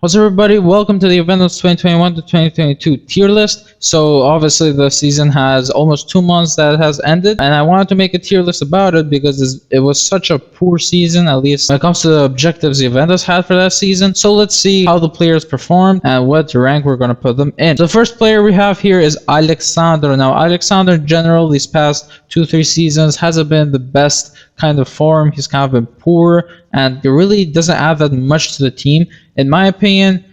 What's up, everybody? Welcome to the Juventus 2021 to 2022 tier list. So obviously the season has almost 2 months that has ended, and I wanted to make a tier list about it because it was such a poor season, at least when it comes to the objectives Juventus had for that season. So let's see how the players performed and what rank we're going to put them in. So the first player we have here is Alexandro. Now Alexandro in general these past 2-3 seasons hasn't been the best kind of form. He's kind of been poor and it really doesn't add that much to the team. In my opinion,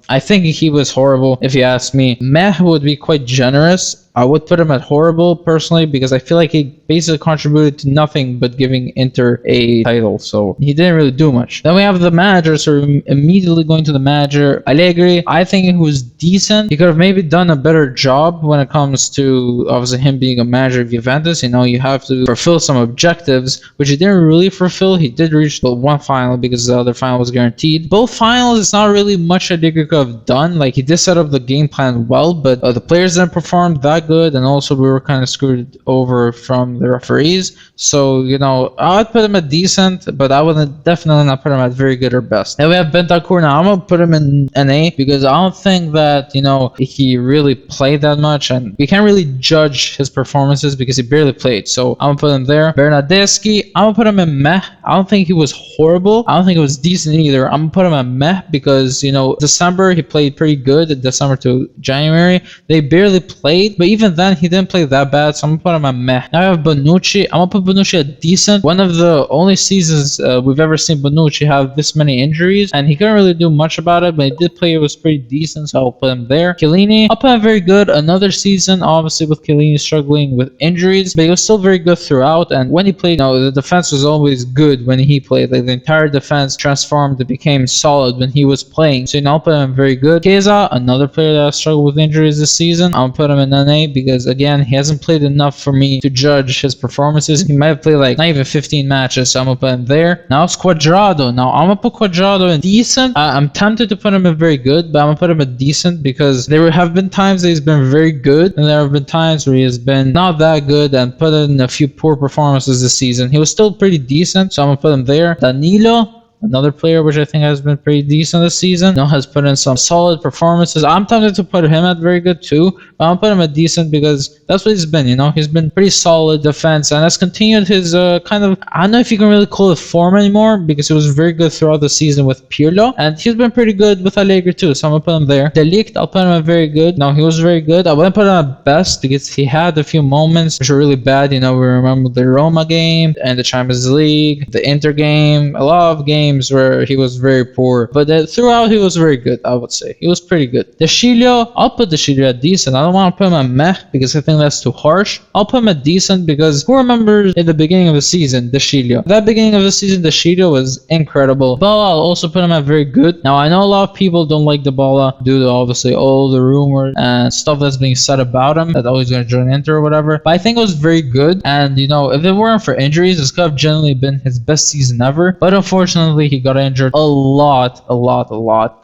I think he was horrible, if you ask me. Meh would be quite generous. I would put him at horrible, personally, because I feel like he basically contributed to nothing but giving Inter a title, so he didn't really do much. Then we have the manager, so we're immediately going to the manager. Allegri, I think he was decent. He could have maybe done a better job when it comes to, obviously, him being a manager of Juventus. You know, you have to fulfill some objectives, which he didn't really fulfill. He did reach the one final because the other final was guaranteed. Both finals, it's not really much Allegri could have done. Like, he did set up the game plan well, but the players didn't perform that good, and also we were kind of screwed over from the referees. So, you know, I would put him at decent, but I would definitely not put him at very good or best. Then we have Bentancur. Now I'm gonna put him in an A because I don't think that, you know, he really played that much, and we can't really judge his performances because he barely played. So I'm gonna put him there. Bernardeschi, I'm gonna put him in meh. I don't think he was horrible. I don't think it was decent either. I'm gonna put him at meh because, you know, December he played pretty good. December to January they barely played, but even then he didn't play that bad, so I'm gonna put him at meh. Now I have Bonucci. I'm gonna put Bonucci at decent. One of the only seasons we've ever seen Bonucci have this many injuries, and he couldn't really do much about it, but he did play. It was pretty decent, so I'll put him there. Chiellini, I'll put him very good. Another season, obviously, with Chiellini struggling with injuries, but he was still very good throughout, and when he played, you know, the defense was always good when he played. Like, the entire defense transformed, it became solid when he was playing, so, you know, I'll put him very good. Chiesa, another player that struggled with injuries this season, I'll put him in an A because, again, he hasn't played enough for me to judge his performances. He might have played like not even 15 matches, so I'm gonna put him there. Now it's Cuadrado. Now I'm gonna put Cuadrado in decent. I'm tempted to put him in very good, but I'm gonna put him in decent because there have been times that he's been very good, and there have been times where he has been not that good and put in a few poor performances this season. He was still pretty decent, so I'm gonna put him there. Danilo, another player which I think has been pretty decent this season, you know, has put in some solid performances. I'm tempted to put him at very good too, but I'll put him at decent because that's what he's been, you know. He's been pretty solid defense and has continued his kind of, I don't know if you can really call it form anymore because he was very good throughout the season with Pirlo, and he's been pretty good with Allegri too, so I'm gonna put him there. De Ligt, I'll put him at very good. No, he was very good. I wouldn't put him at best because he had a few moments which were really bad. You know, we remember the Roma game and the Champions League, the Inter game, a lot of games where he was very poor, but throughout he was very good. I would say he was pretty good. De Sciglio, I'll put De Sciglio at decent. I don't want to put him at meh because I think that's too harsh. I'll put him at decent because who remembers in the beginning of the season De Sciglio? That beginning of the season De Sciglio was incredible. Dybala, I'll also put him at very good. Now I know a lot of people don't like Dybala due to obviously all the rumors and stuff that's being said about him, that he's going to join Inter or whatever, but I think it was very good, and, you know, if it weren't for injuries, this could have generally been his best season ever, but unfortunately he got injured a lot.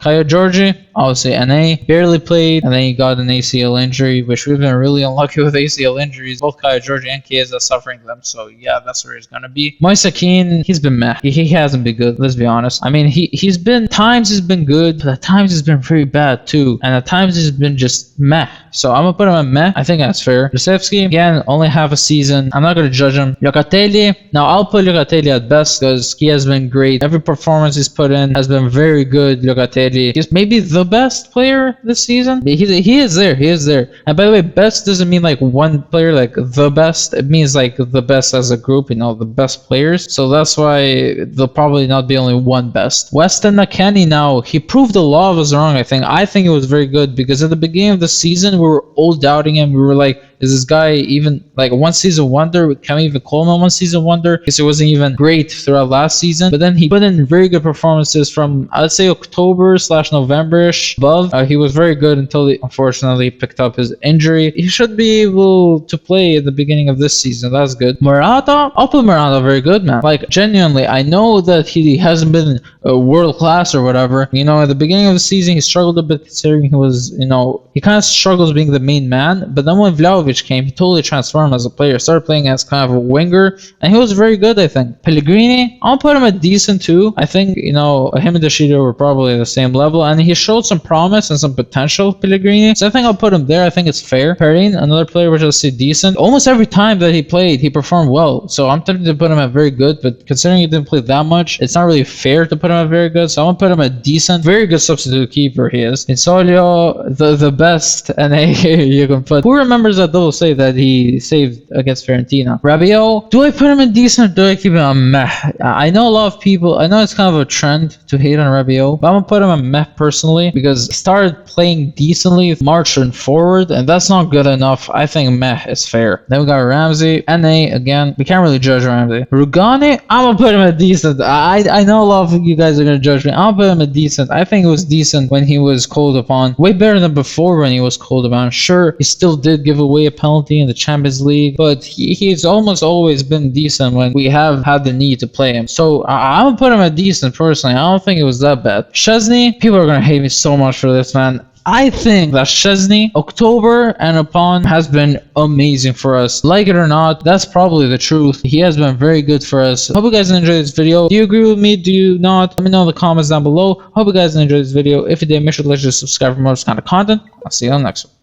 Kaya Georgie, obviously an A, barely played, and then he got an ACL injury, which we've been really unlucky with ACL injuries. Both Kaya Georgie and Chiesa suffering them, so yeah, that's where he's gonna be. Moise Kean, he's been meh. He hasn't been good, let's be honest. I mean, he's been, times he's been good, but at times he's been pretty bad too, and at times he's been just meh. So I'm gonna put him at meh. I think that's fair. Josefsky, again, only half a season. I'm not gonna judge him. Locatelli, now I'll put Locatelli at best because he has been great. Every performance he's put in has been very good. Locatelli, he's maybe the best player this season. He is there. And by the way, best doesn't mean like one player, like the best. It means like the best as a group, you know, the best players. So that's why there'll probably not be only one best. Weston McKennie, now he proved a lot of us wrong. I think it was very good because at the beginning of the season we were all doubting him. We were like, is this guy even like a one season wonder? Can we even call him a one season wonder? Because he wasn't even great throughout last season. But then he put in very good performances from, I'd say, October/November-ish above. He was very good until he unfortunately picked up his injury. He should be able to play at the beginning of this season. That's good. Morata, I'll put Morata very good, man. Like, genuinely, I know that he hasn't been world class or whatever. You know, at the beginning of the season, he struggled a bit considering he was, you know, he kind of struggles almost being the main man. But then when Vlahovic came, he totally transformed as a player. Started playing as kind of a winger, and he was very good, I think. Pellegrini, I'll put him at decent too. I think, you know, him and Deshito were probably the same level, and he showed some promise and some potential, Pellegrini. So I think I'll put him there. I think it's fair. Perin, another player which I'll say decent. Almost every time that he played, he performed well. So I'm tempted to put him at very good, but considering he didn't play that much, it's not really fair to put him at very good. So I'm gonna put him at decent. Very good substitute keeper he is. Insolio, the best NA you can put. Who remembers that double save that he saved against Fiorentina? Rabiot, do I put him in decent or do I keep him on meh? I know a lot of people, I know it's kind of a trend to hate on Rabiot, but I'm gonna put him on meh personally because he started playing decently, marching forward, and that's not good enough. I think meh is fair. Then we got Ramsey, NA again. We can't really judge Ramsey. Rugani, I'm gonna put him at decent. I know a lot of you guys are gonna judge me. I'll put him at decent. I think it was decent when he was called upon. Way better than before when he was called upon. Sure, he still did give away a penalty in the Champions League, but he's almost always been decent when we have had the need to play him. So I would put him at decent personally. I don't think it was that bad. Szczesny, people are gonna hate me so much for this, man. I think that Szczesny, October and upon, has been amazing for us. Like it or not, that's probably the truth. He has been very good for us. Hope you guys enjoyed this video. Do you agree with me? Do you not? Let me know in the comments down below. Hope you guys enjoyed this video. If you did, make sure to like and subscribe for more of this kind of content. I'll see you on the next one.